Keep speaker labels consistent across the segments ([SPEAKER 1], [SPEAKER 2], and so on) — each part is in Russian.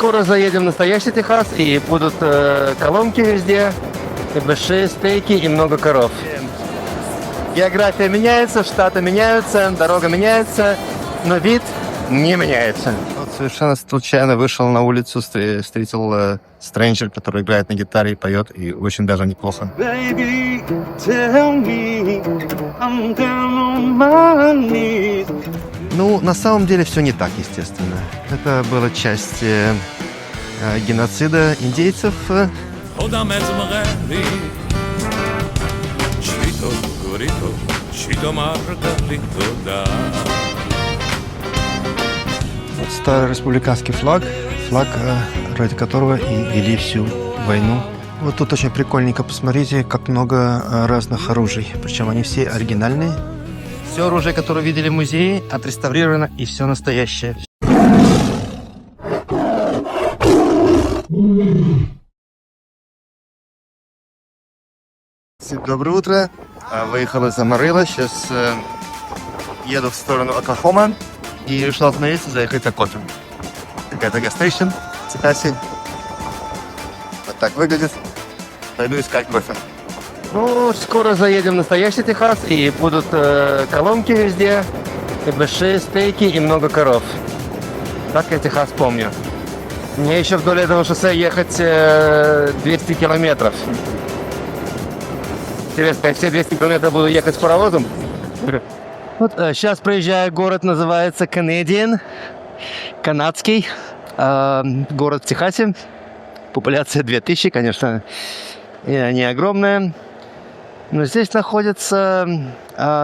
[SPEAKER 1] Скоро заедем в настоящий Техас, и будут колонки везде, и большие стейки, и много коров. География меняется, штаты меняются, дорога меняется, но вид не меняется. Вот совершенно случайно вышел на улицу, встретил стрэнджер, который играет на гитаре и поет, и очень даже неплохо. Baby, tell me, I'm down on my knees. Ну, на самом деле все не так, естественно. Это была часть геноцида индейцев. Вот старый республиканский флаг, ради которого и вели всю войну. Вот тут очень прикольненько, посмотрите, как много разных оружий. Причем они все оригинальные. Все оружие, которое видели в музее, отреставрировано, и все настоящее. Доброе утро. Выехал из Амарилла. Сейчас еду в сторону Оклахома. И решил остановиться, заехать за кофе. Какая-то гастейшн в Техасе. Вот так выглядит. Пойду искать кофе. Ну, скоро заедем в настоящий Техас, и будут колонки везде, и большие стейки, и много коров. Так я Техас помню. Мне еще вдоль этого шоссе ехать 200 километров. Интересно, я все 200 километров буду ехать с паровозом? Вот сейчас проезжаю город, называется Canadian, канадский, город в Техасе. Популяция 2000, конечно, не огромная. Но здесь находится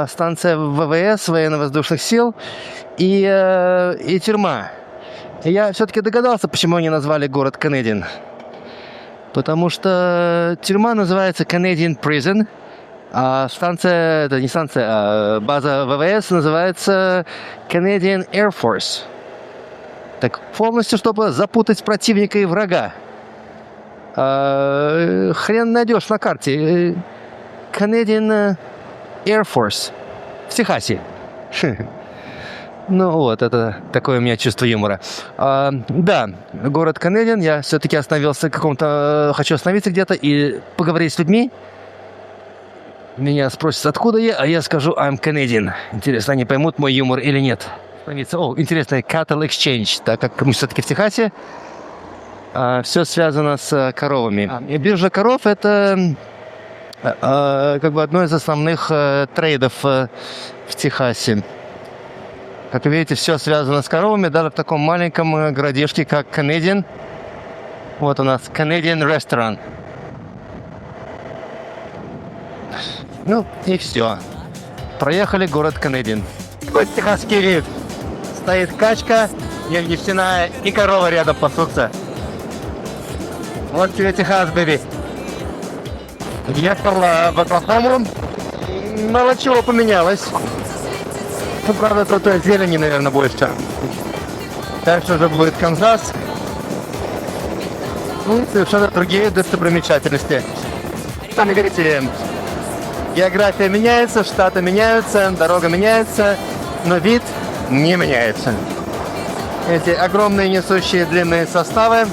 [SPEAKER 1] станция ВВС, военно-воздушных сил, и тюрьма. И я все-таки догадался, почему они назвали город Canadian. Потому что тюрьма называется Canadian Prison, а станция, это не станция, а база ВВС называется Canadian Air Force. Так полностью, чтобы запутать противника и врага. Хрен найдешь на карте. Canadian Air Force в Техасе. Ну вот, это такое у меня чувство юмора. Да, город Canadian. Я все-таки остановился хочу остановиться где-то и поговорить с людьми. Меня спросят, откуда я, а я скажу I'm Canadian. Интересно, они поймут мой юмор или нет. Интересно, Cattle Exchange, так как мы все-таки в Техасе. Все связано с коровами. И биржа коров — это как бы одно из основных трейдов в Техасе. Как вы видите, все связано с коровами, даже в таком маленьком городишке, как Canadian. Вот у нас Canadian Restaurant. Ну и все. Проехали город Canadian. Вот техасский вид. Стоит качка, нефтяная, и корова рядом пасутся. Вот тебе Техас, бэби. Ехал в Оклахому. Мало чего поменялось. Ну, правда, тут зелени, наверное, больше. Дальше уже будет Канзас. Ну, совершенно другие достопримечательности. Сами видите, география меняется, штаты меняются, дорога меняется, но вид не меняется. Эти огромные несущие длинные составы,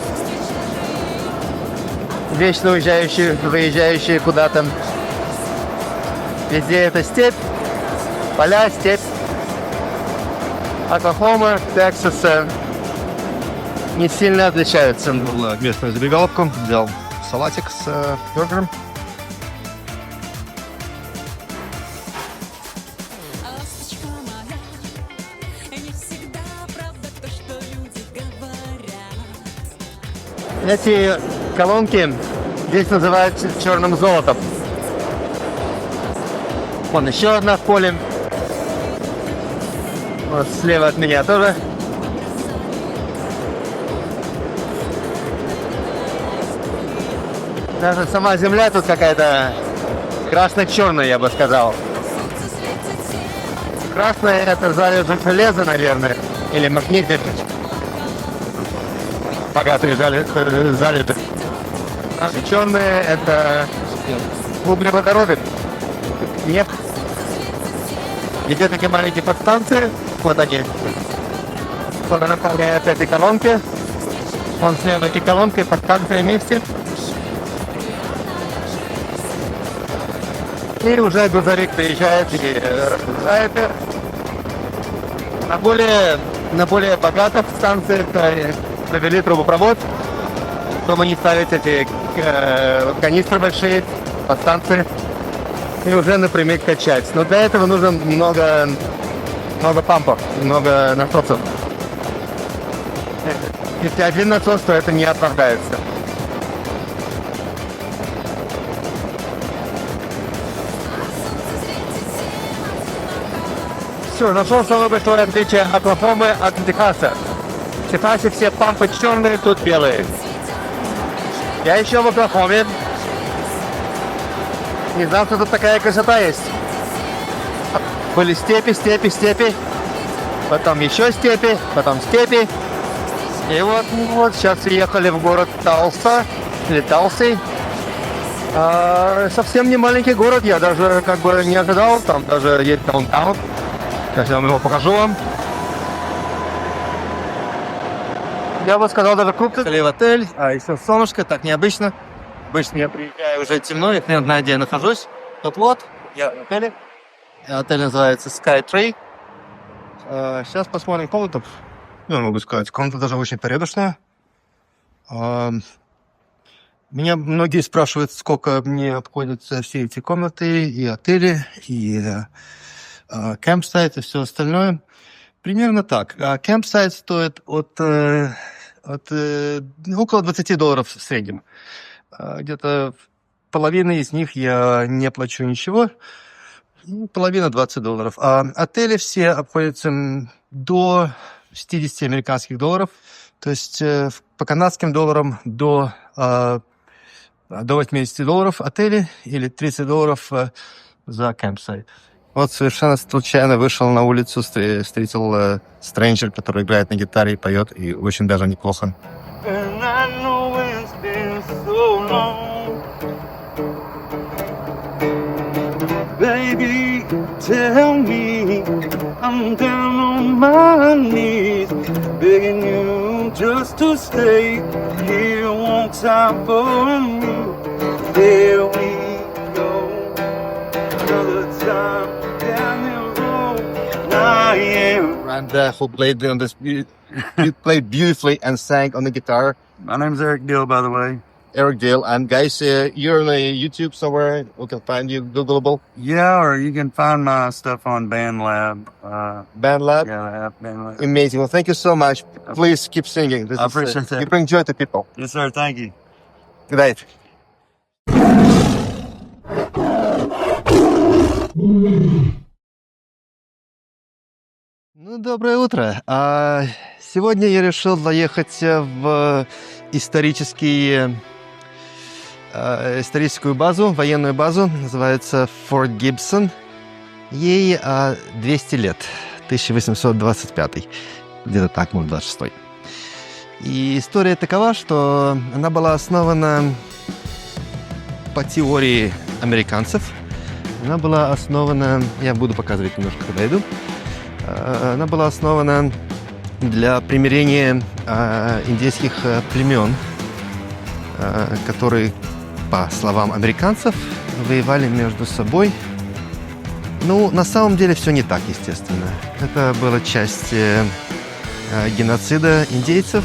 [SPEAKER 1] вечно уезжающие, выезжающие куда-то. Везде это степь, поля, степь. Оклахома, Техас не сильно отличаются. Был местную забегаловку, взял салатик с бёргером. Эти колонки здесь называют черным золотом. Вон еще одна в поле. Вот слева от меня тоже. Даже сама земля тут какая-то красно-черная, я бы сказал. Красная — это залежи железа, наверное, или магнитит. Богатые залежи. А черные — это углеводороды, нефть. Где такие маленькие подстанции, вот они, которые наполняют эти колонки. Он с левой колонкой под каждое месте. И уже грузовик приезжает и разгружает. На более богатых станциях провели трубопровод, чтобы не ставить эти канистры большие по станции и уже напрямик качать. Но для этого нужно много пампов, много насосов. Если один насос, то это не оправдается. Все, нашел самое большое отличие Оклахомы от Техаса. В Техасе все пампы черные, тут белые. Я еще в Оклахоме. Не знал, что тут такая красота есть. Были степи. Потом еще степи, потом степи. И вот сейчас приехали в город Талса, или Талси. Совсем не маленький город, я даже как бы не ожидал. Там даже есть даунтаун. Сейчас я вам его покажу вам. Я бы сказал, даже крупный. В отель, а еще солнышко, так необычно. Обычно я приезжаю уже темно, я не знаю, где я нахожусь. Тут вот, я в отеле. Отель называется Skytree. Сейчас посмотрим комнату. Я могу сказать, комната даже очень порядочная. Меня многие спрашивают, сколько мне обходятся все эти комнаты, и отели, и кемпсайт, и все остальное. Примерно так. Кемпсайт стоит от около $20 в среднем. Где-то половина из них я не плачу ничего. Половина $20. А отели все обходятся до 60 американских долларов. То есть по канадским долларам до $80 отели или $30 за кемпсайт. Вот совершенно случайно вышел на улицу, встретил стрэнджер, который играет на гитаре и поет, и очень даже неплохо.
[SPEAKER 2] Baby, tell me, I'm down on my knees, begging you just to stay here one time for me. There we go, another time down the road. I am.
[SPEAKER 1] And who played on this? You played beautifully and sang on the guitar.
[SPEAKER 2] My name's Eric Dill, by the way.
[SPEAKER 1] Eric Dale. And guys, you're on YouTube somewhere. We can find you, Googleable.
[SPEAKER 2] Yeah, or you can find my stuff on BandLab.
[SPEAKER 1] BandLab.
[SPEAKER 2] Yeah, I have BandLab.
[SPEAKER 1] Amazing. Well, thank you so much. Please keep singing.
[SPEAKER 2] I appreciate that.
[SPEAKER 1] You bring joy to people.
[SPEAKER 2] Yes, sir. Thank you.
[SPEAKER 1] Good night. Ну, доброе утро. Сегодня я решил заехать в историческую базу, военную базу, называется Форт Гибсон. Ей 200 лет, 1825, где-то так, может, 26. И история такова, что она была основана по теории американцев. Она была основана, я буду показывать немножко, когда иду. Она была основана для примирения индейских племен, которые, по словам американцев, воевали между собой. Ну, на самом деле все не так, естественно. Это была часть геноцида индейцев.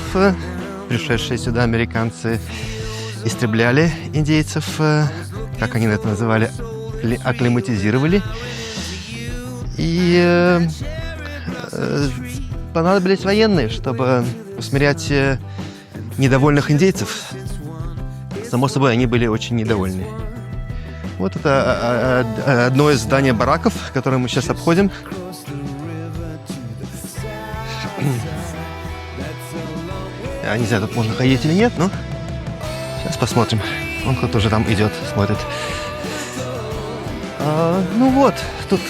[SPEAKER 1] Пришедшие сюда американцы истребляли индейцев, как они это называли, акклиматизировали. И понадобились военные, чтобы усмирять недовольных индейцев. Само собой, они были очень недовольны. Вот это одно из зданий бараков, которое мы сейчас обходим. Я не знаю, тут можно ходить или нет, но сейчас посмотрим. Он кто-то уже там идет, смотрит. Ну вот, тут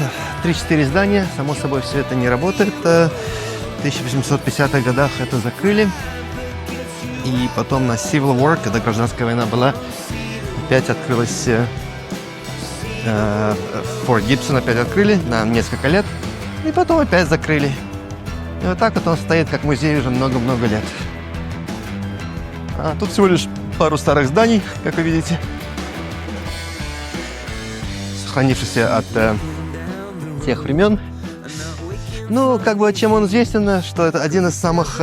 [SPEAKER 1] 3-4 здания. Само собой, все это не работает. В 1850-х годах это закрыли. И потом на Civil War, когда гражданская война была, опять открылась Форт Гибсон, опять открыли на несколько лет. И потом опять закрыли. И вот так вот он стоит как музей уже много-много лет.
[SPEAKER 3] А тут всего лишь пару старых зданий, как вы видите.
[SPEAKER 1] Сохранившийся от тех времен. Ну, как бы, чем он известен, что это один из самых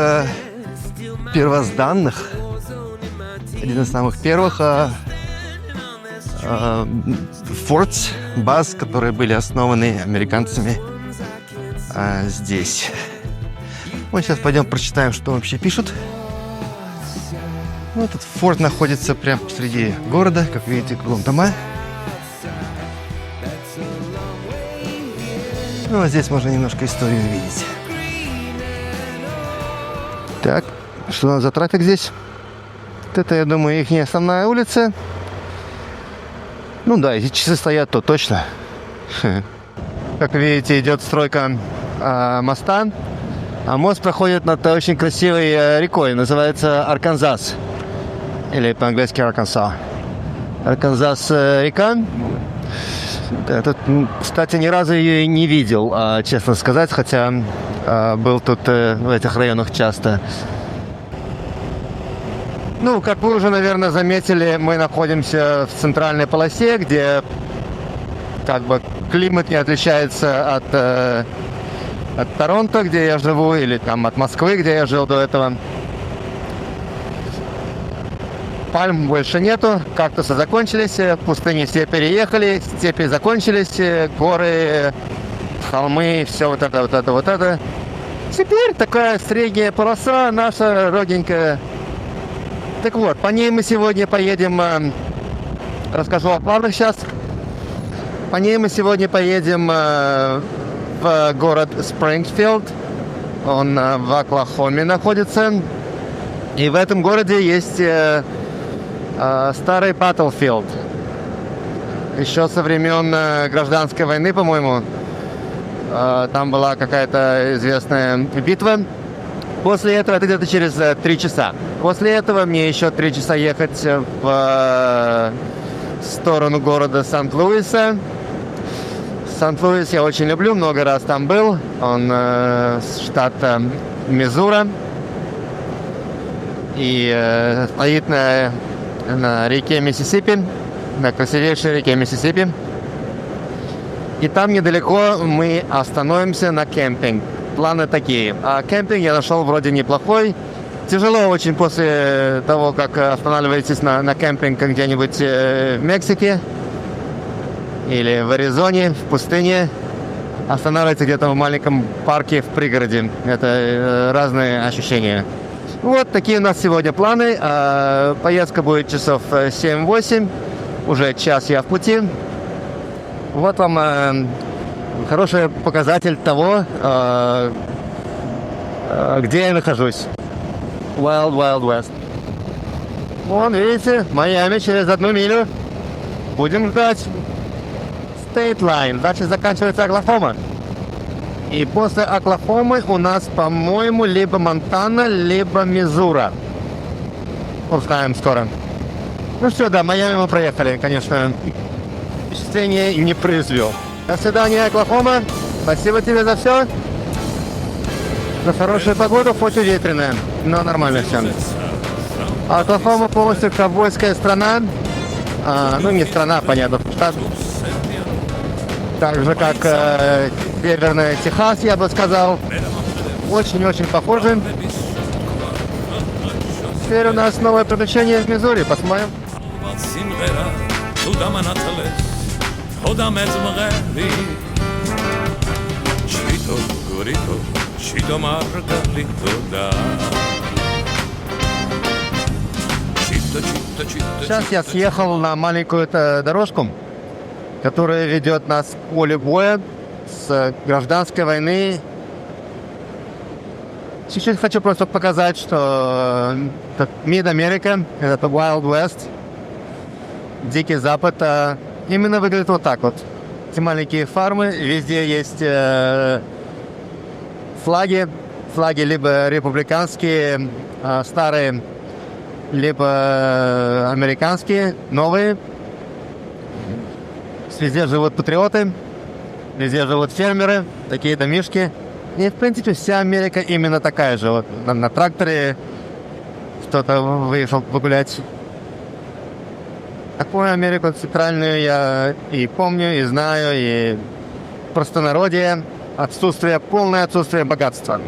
[SPEAKER 1] первозданных, один из самых первых фортс, баз, которые были основаны американцами здесь. Мы сейчас пойдем прочитаем, что вообще пишут. Ну, этот форт находится прямо посреди города, как видите, кругом дома. Ну, а здесь можно немножко историю увидеть. Так, что у нас за трафик здесь? Вот это, я думаю, их не основная улица. Ну да, если часы стоят, то точно. Как видите, идет стройка моста. А мост проходит над очень красивой рекой. Называется Арканзас. Или по-английски Арканса. Арканзас река. Да, тут, кстати, ни разу ее и не видел, честно сказать. Хотя был тут в этих районах часто. Ну, как вы уже, наверное, заметили, мы находимся в центральной полосе, где как бы климат не отличается от Торонто, где я живу, или там от Москвы, где я жил до этого. Пальм больше нету, кактусы закончились, пустыни все переехали, степи закончились, горы, холмы, все вот это. Теперь такая средняя полоса, наша родненькая. Так вот, по ней мы сегодня поедем, расскажу о планах сейчас. По ней мы сегодня поедем в город Спрингфилд. Он в Оклахоме находится. И в этом городе есть старый Battlefield. Еще со времен гражданской войны, по-моему. Там была какая-то известная битва. После этого, это где-то через 3 часа. После этого мне еще 3 часа ехать в сторону города Сент-Луиса. Сент-Луис я очень люблю, много раз там был. Он штат Мизура. И стоит на реке Миссисипи, на красивейшей реке Миссисипи. И там недалеко мы остановимся на кемпинг. Планы такие. А кемпинг я нашел вроде неплохой. Тяжело очень после того, как останавливаетесь на кемпинг где-нибудь в Мексике или в Аризоне, в пустыне. Останавливаться где-то в маленьком парке в пригороде. Это разные ощущения. Вот такие у нас сегодня планы. Поездка будет часов 7-8. Уже час я в пути. Вот вам хороший показатель того, где я нахожусь. Wild Wild West. Вон, видите, Майами через 1 милю. Будем ждать. State Line. Дальше заканчивается Оклахома. И после Оклахомы у нас, по-моему, либо Монтана, либо Мизура. Узнаем скоро. Ну все, да, Майами мы проехали, конечно. Впечатление не произвел. До свидания, Оклахома. Спасибо тебе за все. За хорошую погоду, хоть и ветреная, но нормально все. Оклахома полностью ковбойская страна. Ну, не страна, понятно, штат. Так же, как северный Техас, я бы сказал. Очень-очень похожи. Теперь у нас новое приключение в Мизури. Посмотрим. Сейчас я съехал на маленькую дорожку, которая ведет нас к полю боя с гражданской войны. Чуть-чуть хочу просто показать, что Мид-Америка, это Wild West, Дикий Запад, именно выглядит вот так вот. Эти маленькие фармы, везде есть флаги либо республиканские, старые, либо американские, новые. Везде живут патриоты, везде живут фермеры, такие домишки. И, в принципе, вся Америка именно такая же. Вот на тракторе кто-то выехал погулять. Такую Америку центральную я и помню, и знаю, и простонародье, полное отсутствие богатства.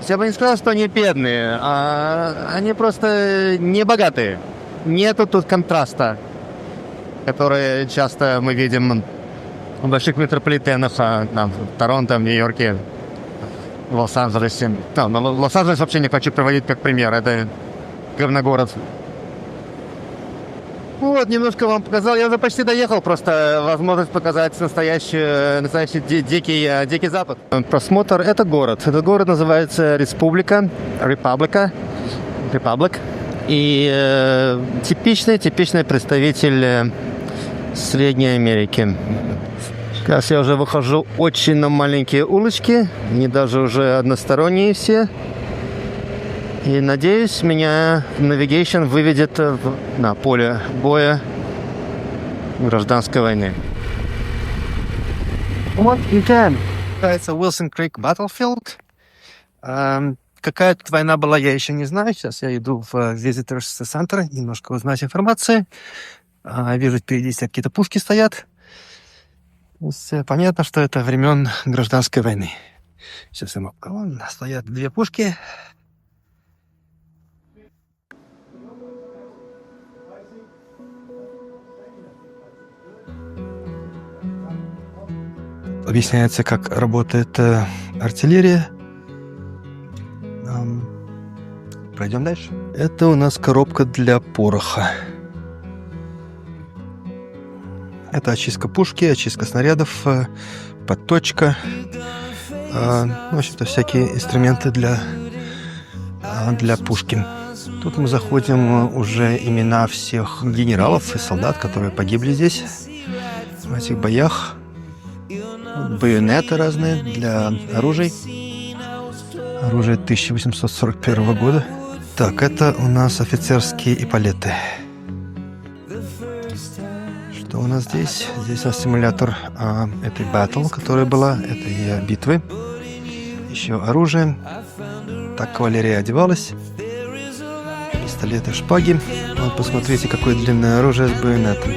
[SPEAKER 1] Я бы не сказал, что они бедные, а они просто не богатые. Нету тут контраста, который часто мы видим в больших метрополитенах, в Торонто, в Нью-Йорке, в Лос-Анджелесе. Лос-Анджелес вообще не хочу приводить как пример, это говногород. Вот, немножко вам показал. Я уже почти доехал, просто возможность показать настоящий дикий запад. Просмотр. Это город. Этот город называется Republic. И типичный представитель Средней Америки. Сейчас я уже выхожу очень на маленькие улочки. Они даже уже односторонние все. И надеюсь, меня Navigation выведет на поле боя гражданской войны. Вот, это Wilson Creek Battlefield. Какая тут война была, я еще не знаю. Сейчас я иду в Visitors Center, немножко узнать информацию. Вижу, впереди какие-то пушки стоят. Понятно, что это времен гражданской войны. Сейчас я могу. Стоят две пушки. Объясняется, как работает артиллерия. Пройдем дальше. Это у нас коробка для пороха. Это очистка пушки, очистка снарядов, подточка. В общем-то, всякие инструменты для пушки. Тут мы заходим уже имена всех генералов и солдат, которые погибли здесь в этих боях. Байонеты разные для оружия. Оружие 1841 года. Так, это у нас офицерские эполеты. Что у нас здесь? Здесь у нас симулятор этой battle, которая была, этой битвы. Еще оружие. Так кавалерия одевалась. Пистолеты, шпаги. Вот посмотрите, какое длинное оружие с байонетом.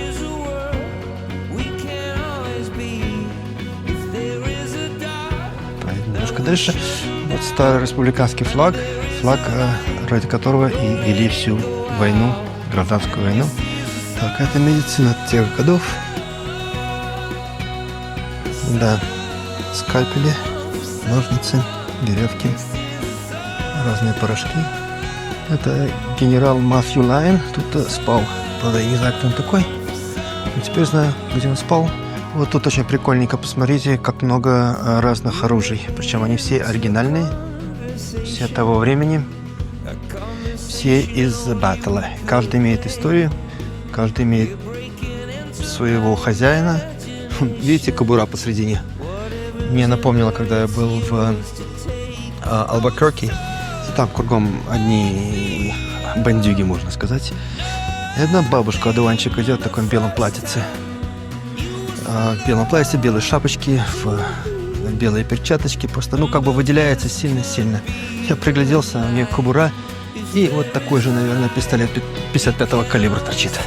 [SPEAKER 1] Немножко дальше. Вот старый республиканский флаг, ради которого и вели всю войну, гражданскую войну. Так, это медицина тех годов. Да, скальпели, ножницы, веревки, разные порошки. Это генерал Матью Лайн, тут спал. Правда, я не знаю, кто он такой. Но теперь знаю, где он спал. Вот тут очень прикольненько, посмотрите, как много разных оружий. Причем они все оригинальные, все того времени, все из баттла. Каждый имеет историю, каждый имеет своего хозяина. Видите, кобура посредине. Мне напомнило, когда я был в Албакерке. Там кругом одни бандюги, можно сказать. И одна бабушка, одуванчик, идет в таком белом платьице. В белом платье, белые шапочки, в белые перчаточки. Просто, как бы выделяется сильно-сильно. Я пригляделся, у нее кобура. И вот такой же, наверное, пистолет 55-го калибра торчит.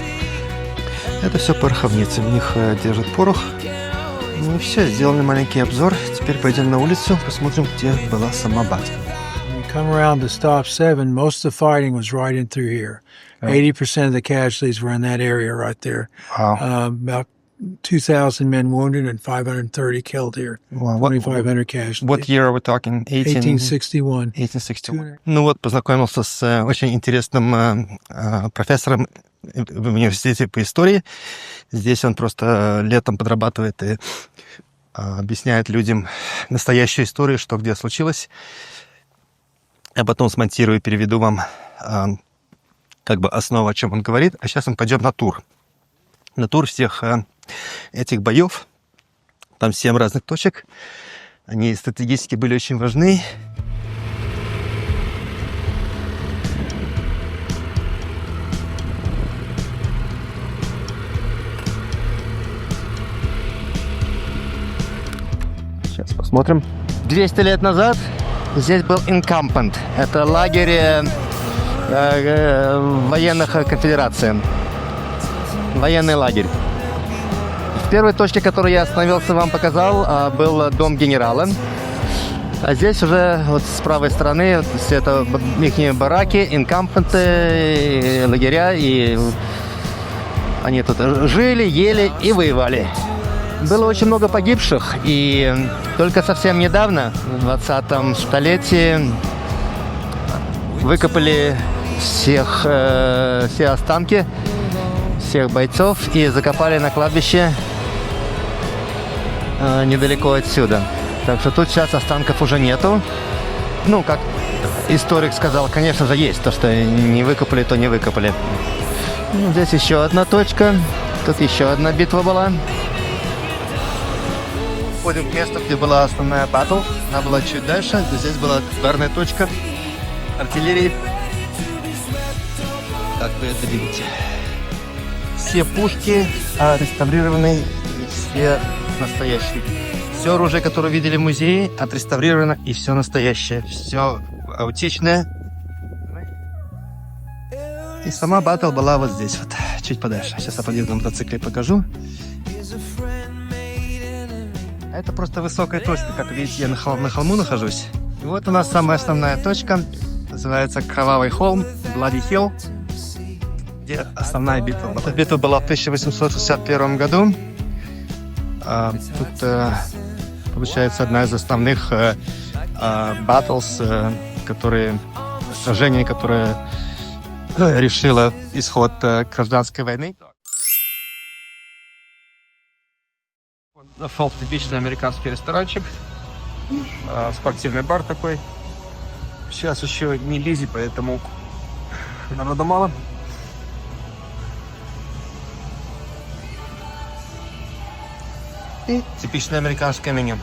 [SPEAKER 1] Это все пороховницы. В них держат порох. Ну и все, сделали маленький обзор. Теперь пойдем на улицу, посмотрим, где была сама база.
[SPEAKER 4] Come around to stop 7, most of the fighting was right in through here. 80% of the casualties were in that area right there.
[SPEAKER 1] Wow.
[SPEAKER 4] About 2,000 men wounded and 530 killed here.
[SPEAKER 3] Wow.
[SPEAKER 4] 2,500 casualties.
[SPEAKER 3] What year are we talking?
[SPEAKER 4] 1861.
[SPEAKER 3] 1861.
[SPEAKER 1] Ну вот, познакомился с очень интересным профессором в университете по истории. Здесь он просто летом подрабатывает и объясняет людям настоящую историю, что где случилось. Я потом смонтирую и переведу вам как бы основу, о чем он говорит. А сейчас мы пойдем на тур. На тур всех этих боев. Там 7 разных точек. Они стратегически были очень важны. Сейчас посмотрим. 200 лет назад здесь был encampment. Это лагерь военных конфедерации. Военный лагерь. В первой точке, которую я остановился, вам показал, был дом генерала. А здесь уже вот с правой стороны вот, все это их бараки, инкампенты, лагеря, и они тут жили, ели и воевали. Было очень много погибших, и только совсем недавно, в 20-м столетии, выкопали все останки всех бойцов и закопали на кладбище недалеко отсюда. Так что тут сейчас останков уже нету. Ну, как историк сказал, конечно же, есть. То, что не выкопали, то не выкопали. Ну, здесь еще одна точка. Тут еще одна битва была. Входим в место, где была основная батл. Она была чуть дальше. Здесь была ударная точка артиллерии. Как вы это видите. Все пушки реставрированы, все настоящие. Все оружие, которое видели в музее, отреставрировано, и все настоящее. Все аутичное. И сама батл была вот здесь вот, чуть подальше. Сейчас я подъеду на мотоцикле и покажу. Это просто высокая точка, как видите, я на холму нахожусь. И вот у нас самая основная точка. Называется Кровавый холм, Bloody Hill, где основная битва. Эта битва была в 1861 году. Тут получается одна из основных battles, сражений, которое решило исход гражданской войны. Зашел в типичный американский ресторанчик, спортивный бар такой. Сейчас еще не бизи, поэтому народу мало. И типичное американское меню.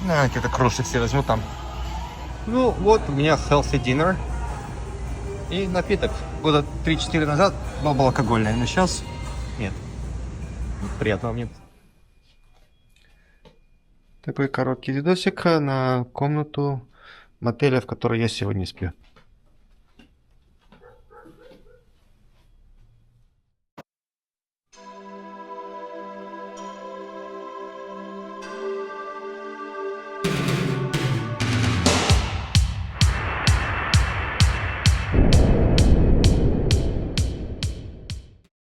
[SPEAKER 1] Какие-то кружки все возьму там. Ну, вот у меня healthy dinner. И напиток. Года 3-4 назад был алкогольный, но сейчас нет. Приятного мне. Такой короткий видосик на комнату мотеля, в которой я сегодня сплю.